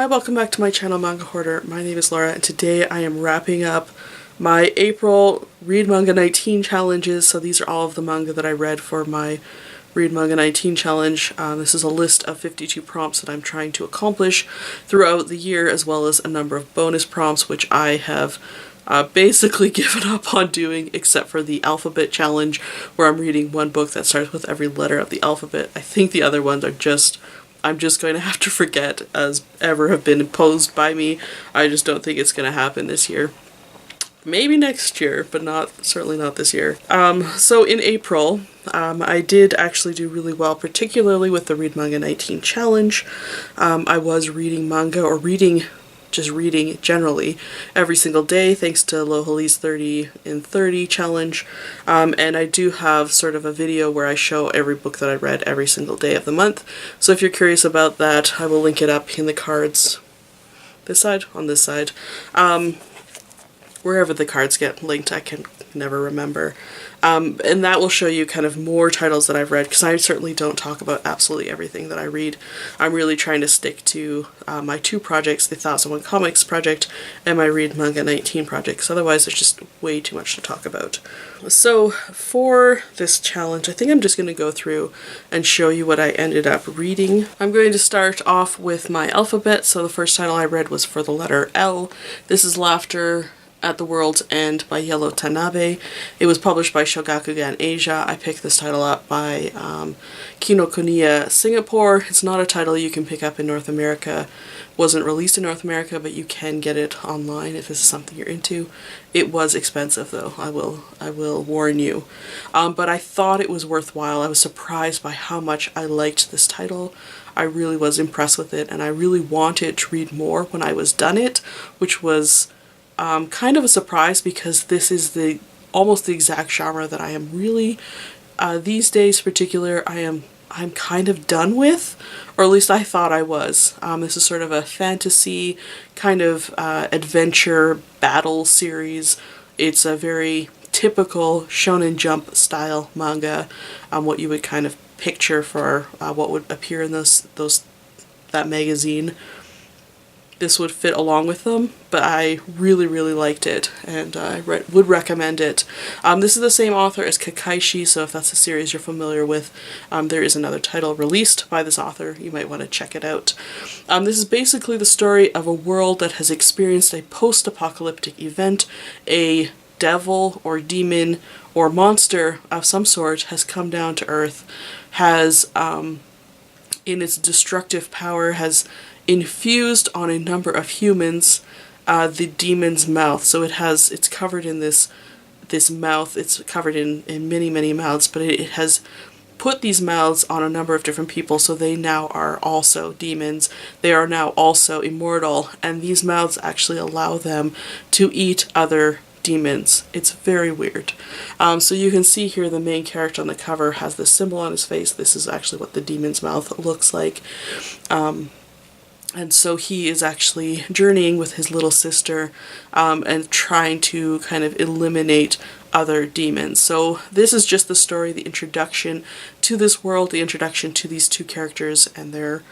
Hi, welcome back to my channel, Manga Hoarder. My name is Laura, and today I am wrapping up my April Read Manga 19 challenges. So these are all of the manga that I read for my Read Manga 19 challenge. This is a list of 52 prompts that I'm trying to accomplish throughout the year, as well as a number of bonus prompts, which I have basically given up on doing, except for the alphabet challenge, where I'm reading one book that starts with every letter of the alphabet. I think the other ones are I'm just going to have to forget as ever have been imposed by me. I just don't think it's going to happen this year. Maybe next year, but certainly not this year. So in April, I did actually do really well, particularly with the Read Manga 19 challenge. I was reading manga, or just reading generally every single day, thanks to Lohali's 30 in 30 challenge. And I do have sort of a video where I show every book that I read every single day of the month. So if you're curious about that, I will link it up in the cards. This side? On this side. Wherever the cards get linked, I can never remember. And that will show you kind of more titles that I've read, because I certainly don't talk about absolutely everything that I read. I'm really trying to stick to my two projects, the 1001 Comics project and my Read Manga 19 project, because otherwise there's just way too much to talk about. So for this challenge, I think I'm just going to go through and show you what I ended up reading. I'm going to start off with my alphabet. So the first title I read was for the letter L. This is Laughter at the World's End by Yellow Tanabe. It was published by Shogakukan Asia. I picked this title up by Kinokuniya Singapore. It's not a title you can pick up in North America. Wasn't released in North America, but you can get it online if this is something you're into. It was expensive though, I will warn you. But I thought it was worthwhile. I was surprised by how much I liked this title. I really was impressed with it, and I really wanted to read more when I was done it, which was kind of a surprise, because this is almost the exact genre that I am really, these days in particular, I'm kind of done with, or at least I thought I was. This is sort of a fantasy kind of adventure battle series. It's a very typical Shonen Jump style manga, what you would kind of picture for what would appear in that magazine. This would fit along with them, but I really, really liked it, and I would recommend it. This is the same author as Kakaishi, so if that's a series you're familiar with, there is another title released by this author. You might want to check it out. This is basically the story of a world that has experienced a post-apocalyptic event. A devil or demon or monster of some sort has come down to Earth, has, in its destructive power, has infused on a number of humans the demon's mouth. So it's covered in this mouth. It's covered in many mouths, but it has put these mouths on a number of different people, so they now are also demons. They are now also immortal, and these mouths actually allow them to eat other demons. It's very weird. So you can see here the main character on the cover has this symbol on his face. This is actually what the demon's mouth looks like. And so he is actually journeying with his little sister and trying to kind of eliminate other demons. So this is just the story, the introduction to this world, the introduction to these two characters and their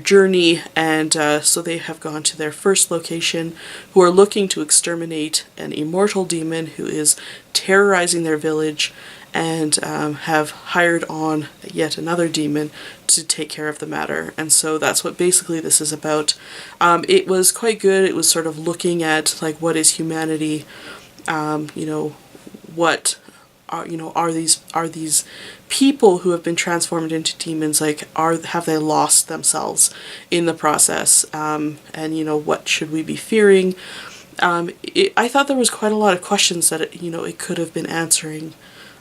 journey. And so they have gone to their first location, who are looking to exterminate an immortal demon who is terrorizing their village, and have hired on yet another demon to take care of the matter. And so that's what basically this is about. It was quite good. It was sort of looking at, like, what is humanity, what are these people who have been transformed into demons, like, have they lost themselves in the process, and what should we be fearing? I thought there was quite a lot of questions that it could have been answering,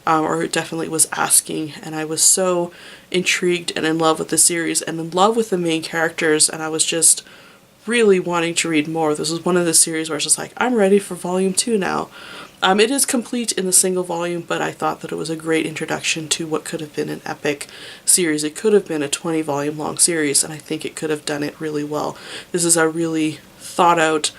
or it definitely was asking, and I was so intrigued and in love with the series and in love with the main characters, and I was just really wanting to read more. This was one of the series where I was just like, I'm ready for volume 2 now. It is complete in the single volume, but I thought that it was a great introduction to what could have been an epic series. It could have been a 20-volume long series, and I think it could have done it really well. This is a really thought out,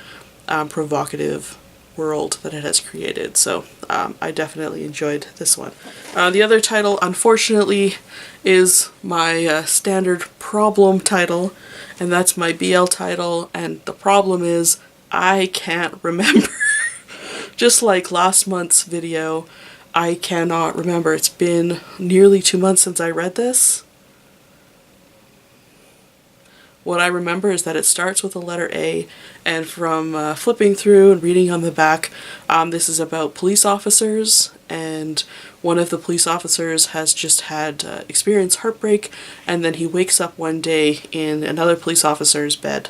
provocative world that it has created. So I definitely enjoyed this one. The other title, unfortunately, is my standard problem title, and that's my BL title, and the problem is I can't remember. Just like last month's video, I cannot remember. It's been nearly 2 months since I read this. What I remember is that it starts with the letter A, and from flipping through and reading on the back, this is about police officers, and one of the police officers has just had experienced heartbreak, and then he wakes up one day in another police officer's bed.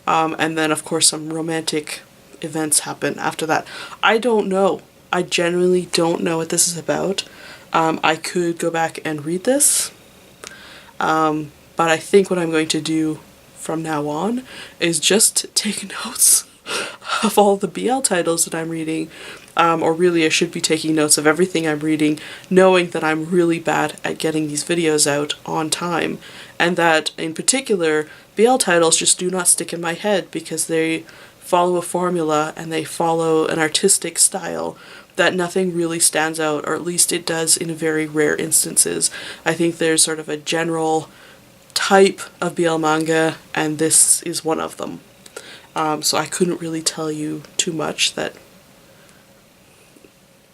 And then, of course, some romantic events happen after that. I don't know. I genuinely don't know what this is about. I could go back and read this. But I think what I'm going to do from now on is just take notes of all the BL titles that I'm reading, or really I should be taking notes of everything I'm reading, knowing that I'm really bad at getting these videos out on time, and that in particular BL titles just do not stick in my head because they follow a formula and they follow an artistic style that nothing really stands out, or at least it does in very rare instances. I think there's sort of a general type of BL manga, and this is one of them. So I couldn't really tell you too much that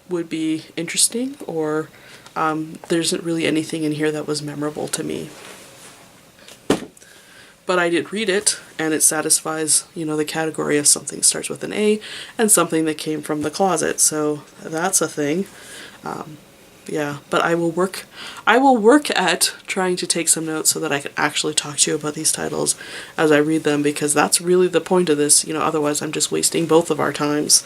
would be interesting, or there isn't really anything in here that was memorable to me. But I did read it, and it satisfies, you know, the category of something starts with an A and something that came from the closet, so that's a thing. Yeah, but I will work at trying to take some notes so that I can actually talk to you about these titles as I read them, because that's really the point of this, you know, otherwise I'm just wasting both of our times.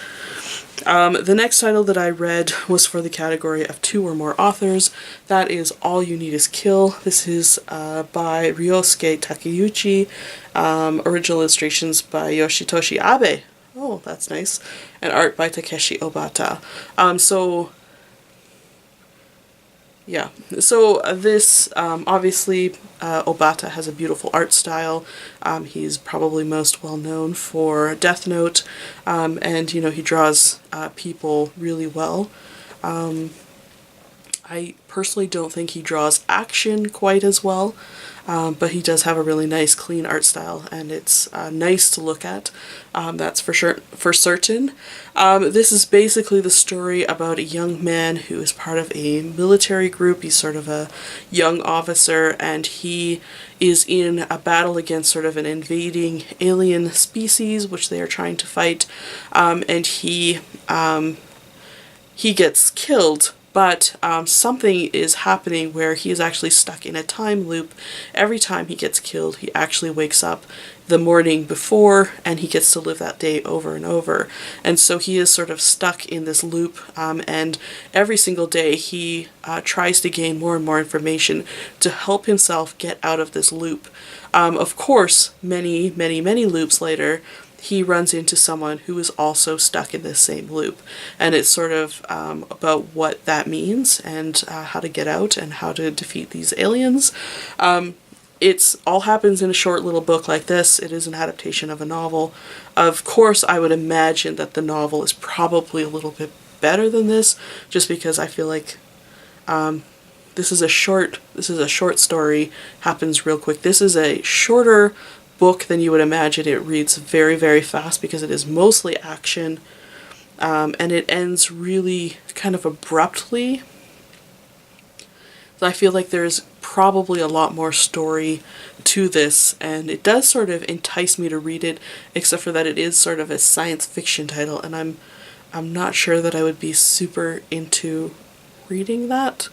The next title that I read was for the category of 2 or more authors. That is All You Need Is Kill. This is by Ryosuke Takeuchi, original illustrations by Yoshitoshi Abe. Oh, that's nice. And art by Takeshi Obata. Yeah, so this, obviously, Obata has a beautiful art style. He's probably most well known for Death Note, and, you know, he draws people really well. I personally don't think he draws action quite as well, but he does have a really nice, clean art style, and it's nice to look at. That's for sure, for certain. This is basically the story about a young man who is part of a military group. He's sort of a young officer, and he is in a battle against sort of an invading alien species, which they are trying to fight, and he gets killed. But something is happening where he is actually stuck in a time loop. Every time he gets killed, he actually wakes up the morning before, and he gets to live that day over and over. And so he is sort of stuck in this loop, and every single day he tries to gain more and more information to help himself get out of this loop. Of course, many loops later, he runs into someone who is also stuck in this same loop, and it's sort of about what that means and how to get out and how to defeat these aliens. It's all happens in a short little book like this. It is an adaptation of a novel. Of course, I would imagine that the novel is probably a little bit better than this, just because I feel like this is a short story, happens real quick. This is a shorter book than you would imagine. It reads very, very fast because it is mostly action, and it ends really kind of abruptly. So I feel like there's probably a lot more story to this, and it does sort of entice me to read it, except for that it is sort of a science fiction title, and I'm not sure that I would be super into reading that.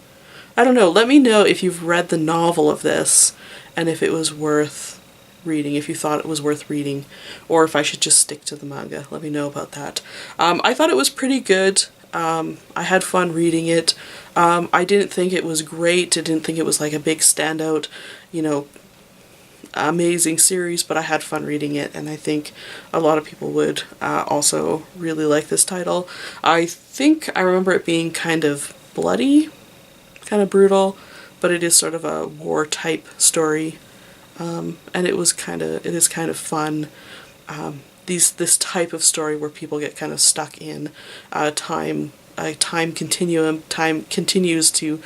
I don't know. Let me know if you've read the novel of this and if it was worth reading, if you thought it was worth reading, or if I should just stick to the manga. Let me know about that. I thought it was pretty good. I had fun reading it. I didn't think it was great. I didn't think it was like a big standout, you know, amazing series, but I had fun reading it, and I think a lot of people would also really like this title. I think I remember it being kind of bloody, kind of brutal, but it is sort of a war type story. And it is kind of fun. this type of story where people get kind of stuck in time. Time continuum. Time continues to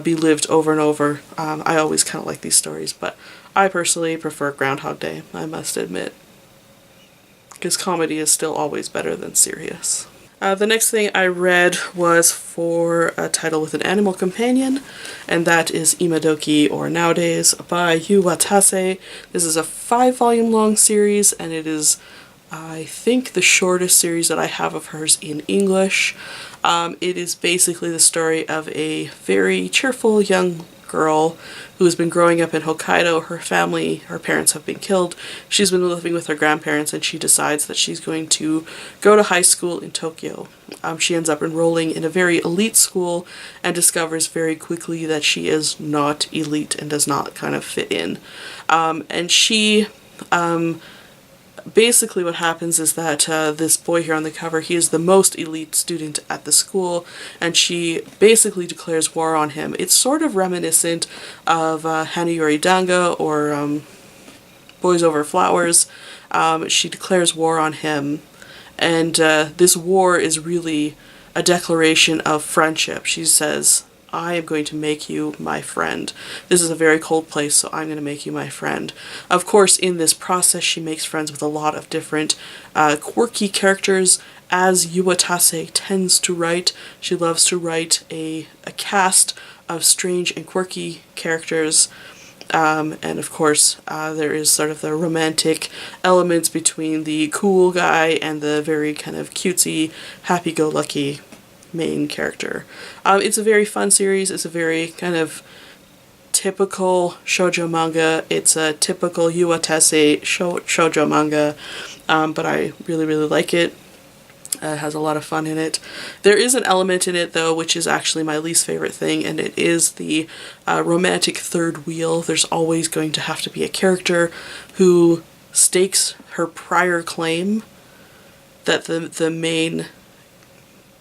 be lived over and over. I always kind of like these stories, but I personally prefer Groundhog Day, I must admit, because comedy is still always better than serious. The next thing I read was for a title with an animal companion, and that is Imadoki, or Nowadays, by Yu Watase. This is a 5-volume long series, and it is, I think, the shortest series that I have of hers in English. It is basically the story of a very cheerful young girl who has been growing up in Hokkaido. Her parents have been killed. She's been living with her grandparents, and she decides that she's going to go to high school in Tokyo. She ends up enrolling in a very elite school and discovers very quickly that she is not elite and does not kind of fit in. And she... basically what happens is that this boy here on the cover, he is the most elite student at the school, and she basically declares war on him. It's sort of reminiscent of Hanayori Danga or Boys Over Flowers. She declares war on him, and this war is really a declaration of friendship. She says, I am going to make you my friend. This is a very cold place, so I'm going to make you my friend. Of course, in this process, she makes friends with a lot of different quirky characters, as Yu Watase tends to write. She loves to write a cast of strange and quirky characters. And of course, there is sort of the romantic elements between the cool guy and the very kind of cutesy, happy-go-lucky main character. It's a very fun series. It's a very kind of typical shoujo manga. It's a typical Yu Watase shoujo manga, but I really, really like it. It has a lot of fun in it. There is an element in it, though, which is actually my least favorite thing, and it is the romantic third wheel. There's always going to have to be a character who stakes her prior claim that the main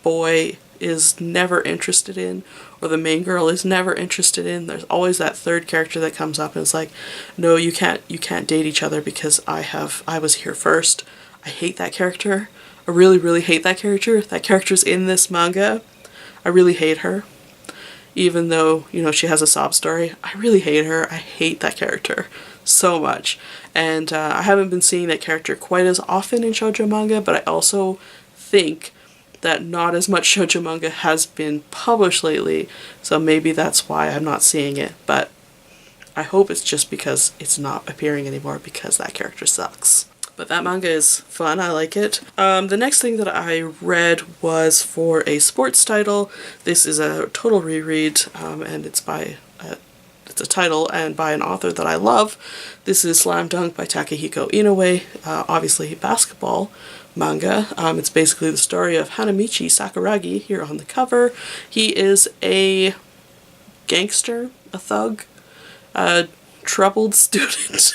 boy is never interested in, or the main girl is never interested in. There's always that third character that comes up and is like, no, you can't date each other because I was here first. I hate that character. I really, really hate that character. That character's in this manga. I really hate her. Even though, you know, she has a sob story, I really hate her. I hate that character so much. And I haven't been seeing that character quite as often in shoujo manga, but I also think that not as much shoujo manga has been published lately, so maybe that's why I'm not seeing it, but I hope it's just because it's not appearing anymore because that character sucks. But that manga is fun, I like it. The next thing that I read was for a sports title. This is a total reread, and it's by it's a title and by an author that I love. This is Slam Dunk by Takehiko Inoue, obviously basketball manga. It's basically the story of Hanamichi Sakuragi here on the cover. He is a gangster, a thug, a troubled student.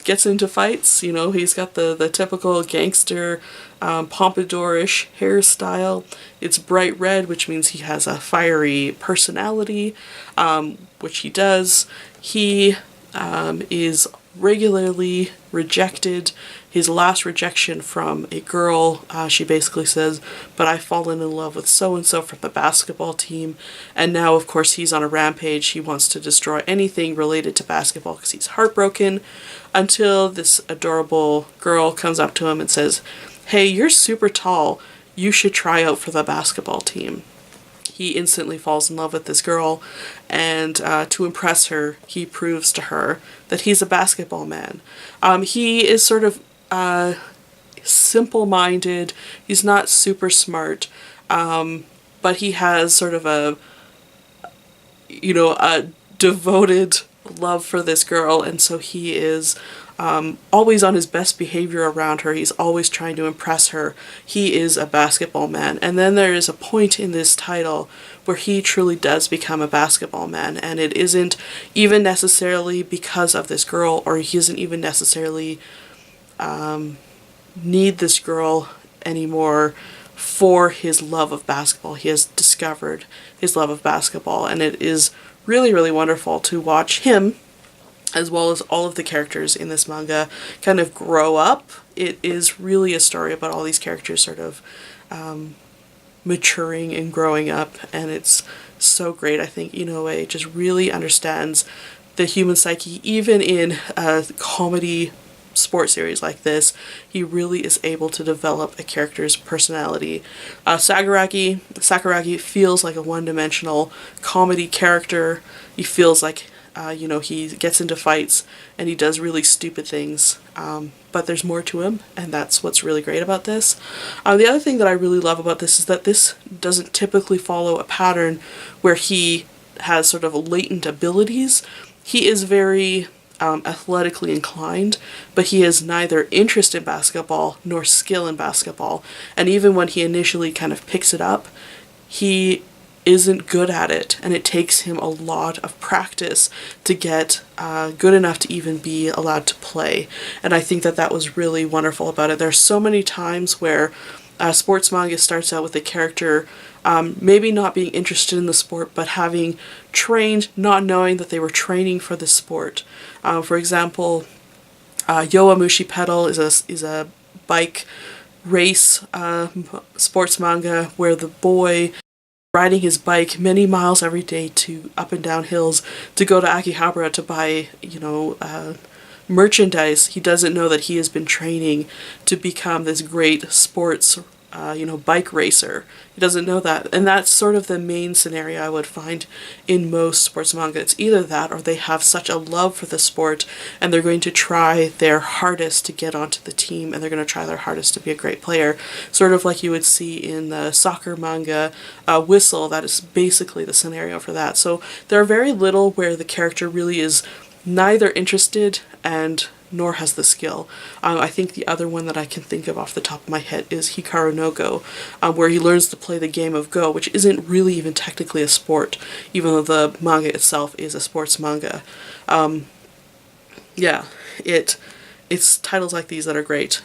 Gets into fights, you know, he's got the typical gangster pompadour-ish hairstyle. It's bright red, which means he has a fiery personality, which he does. He is regularly rejected. His last rejection from a girl, she basically says, but I've fallen in love with so-and-so from the basketball team, and now of course he's on a rampage. He wants to destroy anything related to basketball because he's heartbroken, until this adorable girl comes up to him and says, hey, you're super tall, you should try out for the basketball team. He instantly falls in love with this girl, and to impress her, he proves to her that he's a basketball man. He is sort of simple-minded. He's not super smart, but he has sort of a devoted love for this girl, and so he is always on his best behavior around her. He's always trying to impress her. He is a basketball man. And then there is a point in this title where he truly does become a basketball man, and it isn't even necessarily because of this girl, or he doesn't even necessarily need this girl anymore for his love of basketball. He has discovered his love of basketball, and it is really, really wonderful to watch him as well as all of the characters in this manga kind of grow up. It is really a story about all these characters sort of maturing and growing up, and it's so great. I think Inoue just really understands the human psyche, even in a comedy sports series like this. He really is able to develop a character's personality. Sakuragi feels like a one-dimensional comedy character. He feels like he gets into fights and he does really stupid things, but there's more to him, and that's what's really great about this. The other thing that I really love about this is that this doesn't typically follow a pattern where he has sort of latent abilities. He is very athletically inclined, but he has neither interest in basketball nor skill in basketball, and even when he initially kind of picks it up, he isn't good at it, and it takes him a lot of practice to get good enough to even be allowed to play. And I think that that was really wonderful about it. There's so many times where sports manga starts out with a character maybe not being interested in the sport, but having trained, not knowing that they were training for the sport. For example, Yowamushi Pedal is a bike race sports manga where the boy riding his bike many miles every day to up and down hills to go to Akihabara to buy, merchandise. He doesn't know that he has been training to become this great sports, bike racer. He doesn't know that. And that's sort of the main scenario I would find in most sports manga. It's either that or they have such a love for the sport and they're going to try their hardest to get onto the team, and they're going to try their hardest to be a great player. Sort of like you would see in the soccer manga Whistle. That is basically the scenario for that. So there are very little where the character really is neither interested and nor has the skill. I think the other one that I can think of off the top of my head is Hikaru no Go, where he learns to play the game of Go, which isn't really even technically a sport, even though the manga itself is a sports manga. It's titles like these that are great.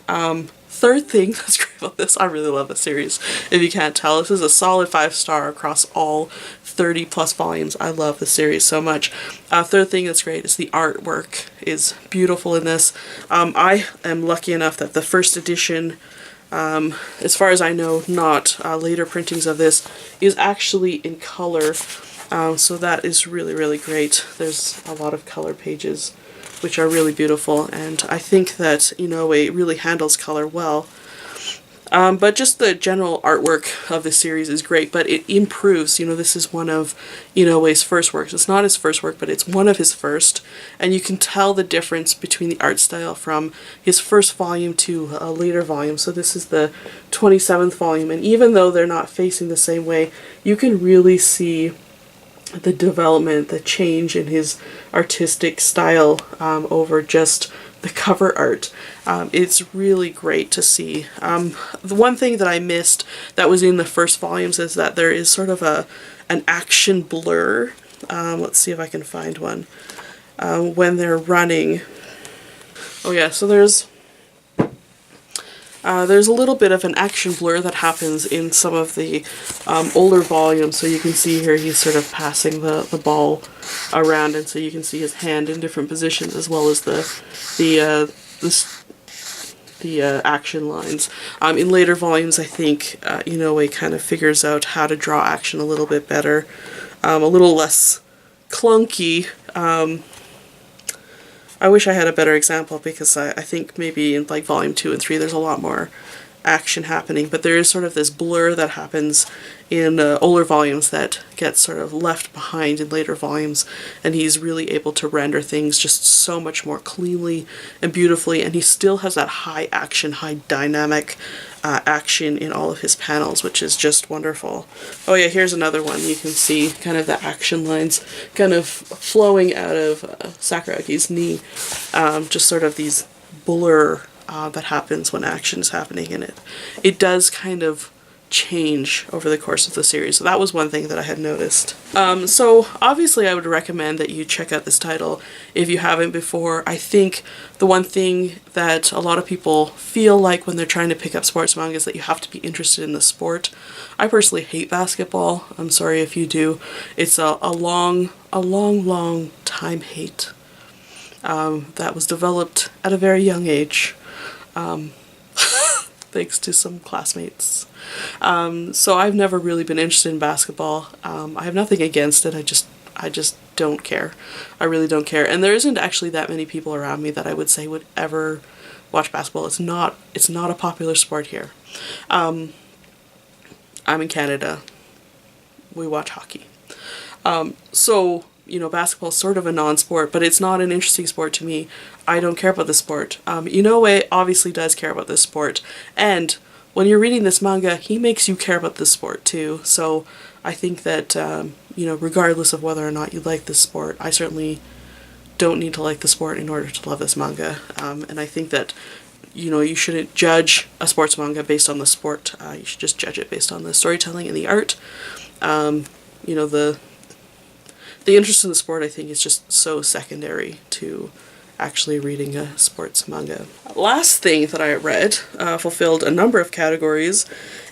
Third thing that's great about this, I really love this series. If you can't tell, this is a solid 5-star across all 30 plus volumes. I love the series so much. Third thing that's great is the artwork is beautiful in this. I am lucky enough that the first edition, as far as I know, not later printings of this, is actually in color. So that is really, really great. There's a lot of color pages which are really beautiful, and I think that Inoue really handles color well. But just the general artwork of the series is great, but it improves. This is one of Inoue's first works. It's not his first work, but it's one of his first, and you can tell the difference between the art style from his first volume to a later volume. So this is the 27th volume, and even though they're not facing the same way, you can really see the development, the change in his artistic style over just the cover art. It's really great to see. The one thing that I missed that was in the first volumes is that there is sort of an action blur. Let's see if I can find one. When they're running. Oh yeah, so there's a little bit of an action blur that happens in some of the older volumes. So you can see here he's sort of passing the ball around, and so you can see his hand in different positions as well as the action lines. In later volumes, I think Inoue kind of figures out how to draw action a little bit better, a little less clunky. I wish I had a better example, because I think maybe in like volume 2 and 3 there's a lot more action happening, but there is sort of this blur that happens in older volumes that gets sort of left behind in later volumes, and he's really able to render things just so much more cleanly and beautifully, and he still has that high action, high dynamic action in all of his panels, which is just wonderful. Oh yeah, here's another one. You can see kind of the action lines kind of flowing out of Sakuragi's knee, just sort of these blur that happens when action is happening in it. It does kind of change over the course of the series, so that was one thing that I had noticed. So obviously I would recommend that you check out this title if you haven't before. I think the one thing that a lot of people feel like when they're trying to pick up sports manga is that you have to be interested in the sport. I personally hate basketball. I'm sorry if you do. It's a long time hate. that was developed at a very young age, thanks to some classmates. So I've never really been interested in basketball. I have nothing against it, I just don't care. I really don't care. And there isn't actually that many people around me that I would say would ever watch basketball. It's not a popular sport here. I'm in Canada. We watch hockey. So, you know, basketball is sort of a non-sport, but it's not an interesting sport to me. I don't care about the sport. Inoue obviously does care about this sport, and when you're reading this manga, he makes you care about this sport too. So I think that, you know, regardless of whether or not you like this sport, I certainly don't need to like the sport in order to love this manga. And I think that, you know, you shouldn't judge a sports manga based on the sport. You should just judge it based on the storytelling and the art. You know, the interest in the sport, I think, is just so secondary to actually reading a sports manga. Last thing that I read fulfilled a number of categories.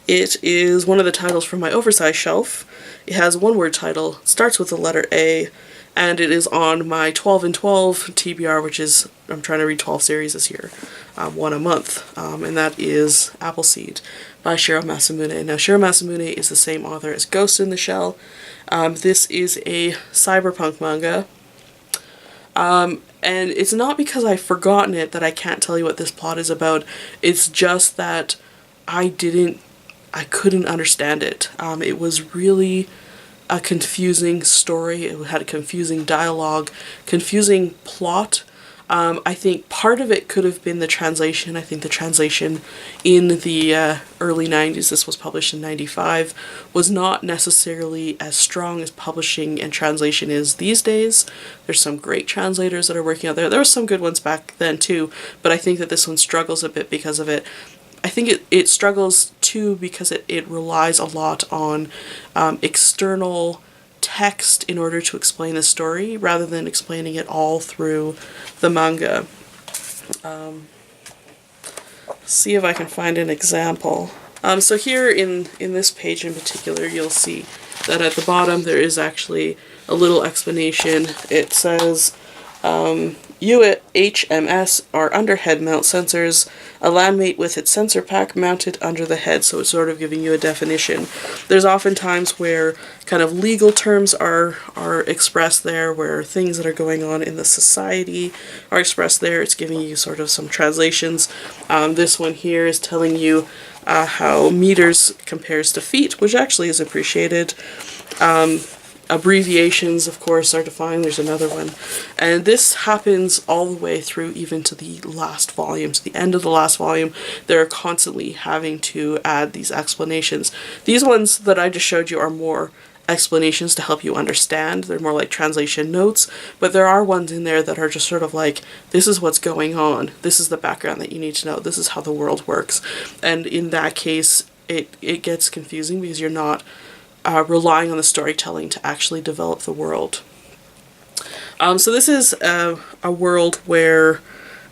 It is one of the titles from my oversized shelf. It has a one-word title, starts with the letter A, and it is on my 12 and 12 TBR, which is, I'm trying to read 12 series this year, one a month, and that is Appleseed by Shiro Masamune. Now, Shiro Masamune is the same author as Ghost in the Shell. This is a cyberpunk manga, and it's not because I've forgotten it that I can't tell you what this plot is about. It's just that I couldn't understand it. It was really a confusing story. It had a confusing dialogue, confusing plot. I think part of it could have been the translation. I think the translation in the early 90s, this was published in 95, was not necessarily as strong as publishing and translation is these days. There's some great translators that are working out there. There were some good ones back then too, but I think that this one struggles a bit because of it. I think it struggles too because it relies a lot on external text in order to explain the story rather than explaining it all through the manga. See if I can find an example. So here in this page in particular, you'll see that at the bottom there is actually a little explanation. It says, UHMS are under head mount sensors, a landmate with its sensor pack mounted under the head, so it's sort of giving you a definition. There's often times where kind of legal terms are expressed there, where things that are going on in the society are expressed there. It's giving you sort of some translations. This one here is telling you how meters compares to feet, which actually is appreciated. Abbreviations, of course, are defined. There's another one. And this happens all the way through even to the last volume. To the end of the last volume, they're constantly having to add these explanations. These ones that I just showed you are more explanations to help you understand. They're more like translation notes, but there are ones in there that are just sort of like, this is what's going on. This is the background that you need to know. This is how the world works. And in that case, it gets confusing because you're not relying on the storytelling to actually develop the world. So this is a world where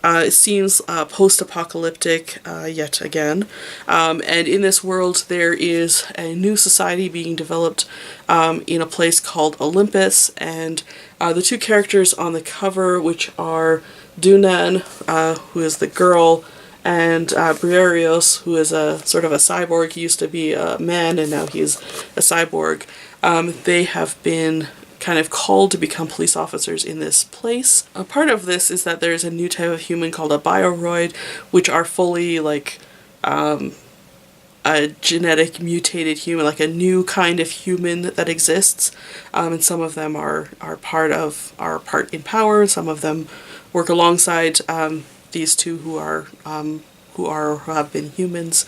it seems post-apocalyptic yet again. And in this world there is a new society being developed in a place called Olympus, and the two characters on the cover, which are Dunan, who is the girl, and Briarios, who is a sort of a cyborg. He used to be a man and now he's a cyborg. They have been kind of called to become police officers in this place. A part of this is that there's a new type of human called a bioroid, which are fully like a genetic mutated human, like a new kind of human that exists. And some of them are part in power. Some of them work alongside these two who have been humans.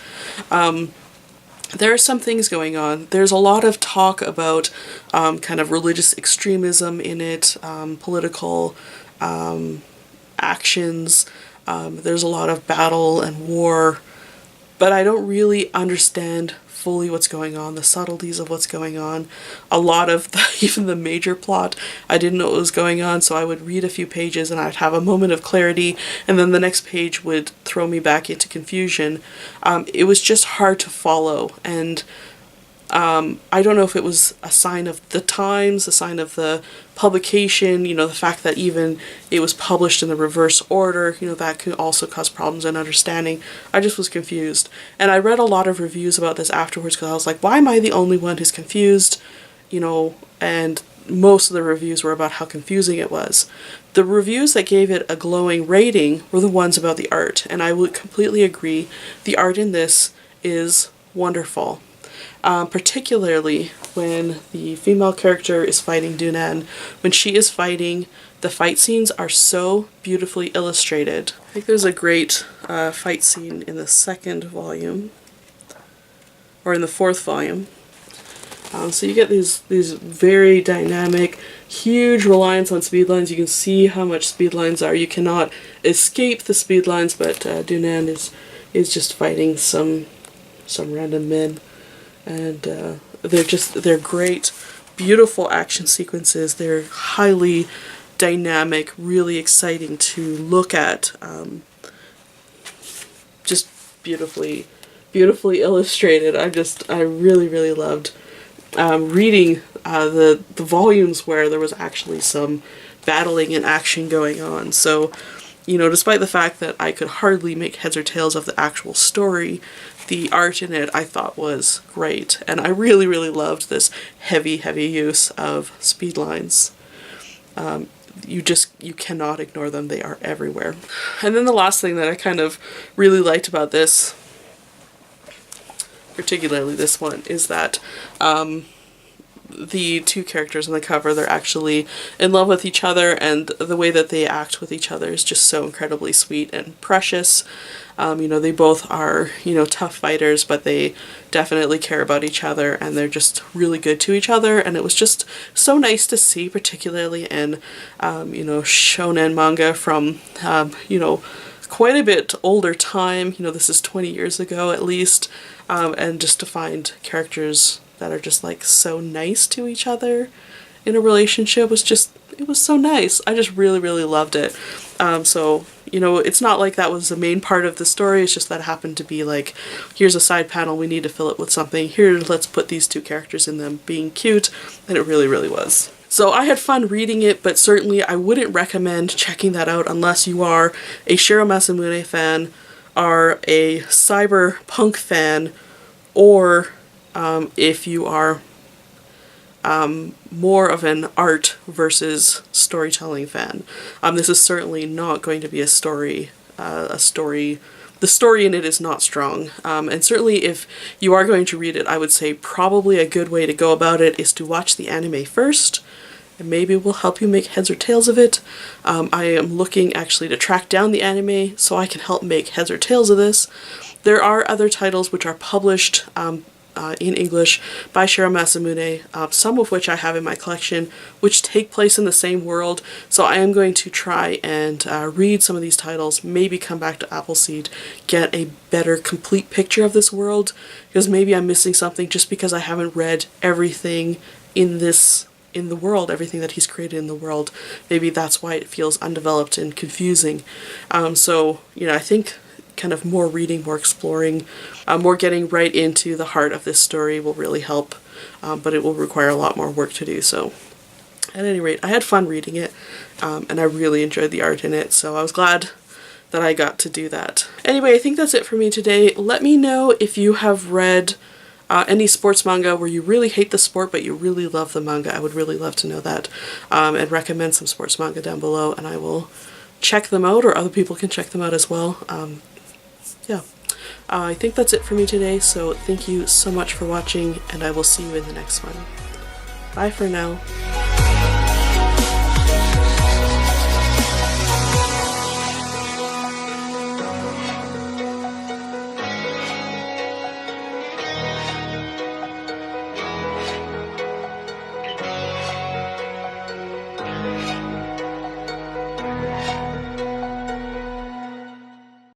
There are some things going on. There's a lot of talk about kind of religious extremism in it, political actions. There's a lot of battle and war, but I don't really understand fully what's going on, the subtleties of what's going on. A lot of even the major plot, I didn't know what was going on, so I would read a few pages and I'd have a moment of clarity, and then the next page would throw me back into confusion. It was just hard to follow, and I don't know if it was a sign of the times, a sign of the publication, you know, the fact that even it was published in the reverse order, you know, that could also cause problems in understanding. I just was confused. And I read a lot of reviews about this afterwards because I was like, why am I the only one who's confused? You know, and most of the reviews were about how confusing it was. The reviews that gave it a glowing rating were the ones about the art, and I would completely agree. The art in this is wonderful. Particularly when the female character is fighting Dunan. When she is fighting, the fight scenes are so beautifully illustrated. I think there's a great fight scene in the second volume, or in the fourth volume. So you get these very dynamic, huge reliance on speed lines. You can see how much speed lines are. You cannot escape the speed lines, but Dunan is just fighting some random men. And they're great, beautiful action sequences. They're highly dynamic, really exciting to look at. Just beautifully illustrated. I really loved reading the volumes where there was actually some battling and action going on. So, you know, despite the fact that I could hardly make heads or tails of the actual story, the art in it I thought was great, and I really loved this heavy use of speed lines. You cannot ignore them. They are everywhere. And then the last thing that I kind of really liked about this, particularly this one, is that the two characters on the cover, they're actually in love with each other, and the way that they act with each other is just so incredibly sweet and precious. You know, they both are, you know, tough fighters, but they definitely care about each other, and they're just really good to each other, and it was just so nice to see, particularly in, you know, shonen manga from, you know, quite a bit older time. You know, this is 20 years ago at least, and just to find characters that are just like so nice to each other in a relationship was just, it was so nice. I just really loved it. So, you know, it's not like that was the main part of the story, it's just that it happened to be like, here's a side panel, we need to fill it with something, here, let's put these two characters in them being cute, and it really was. So I had fun reading it, but certainly I wouldn't recommend checking that out unless you are a Shiro Masamune fan, are a cyberpunk fan, or if you are more of an art versus storytelling fan. This is certainly not going to be a story. The story in it is not strong. And certainly if you are going to read it, I would say probably a good way to go about it is to watch the anime first, and maybe it will help you make heads or tails of it. I am looking actually to track down the anime so I can help make heads or tails of this. There are other titles which are published in English by Shiro Masamune, some of which I have in my collection, which take place in the same world, so I am going to try and read some of these titles, maybe come back to Appleseed, get a better complete picture of this world, because maybe I'm missing something just because I haven't read everything in the world, everything that he's created in the world. Maybe that's why it feels undeveloped and confusing. So, you know, I think kind of more reading, more exploring, more getting right into the heart of this story will really help, but it will require a lot more work to do. So at any rate, I had fun reading it, and I really enjoyed the art in it, so I was glad that I got to do that. Anyway, I think that's it for me today. Let me know if you have read any sports manga where you really hate the sport but you really love the manga. I would really love to know that, and recommend some sports manga down below, and I will check them out, or other people can check them out as well. Yeah, I think that's it for me today, so thank you so much for watching, and I will see you in the next one. Bye for now.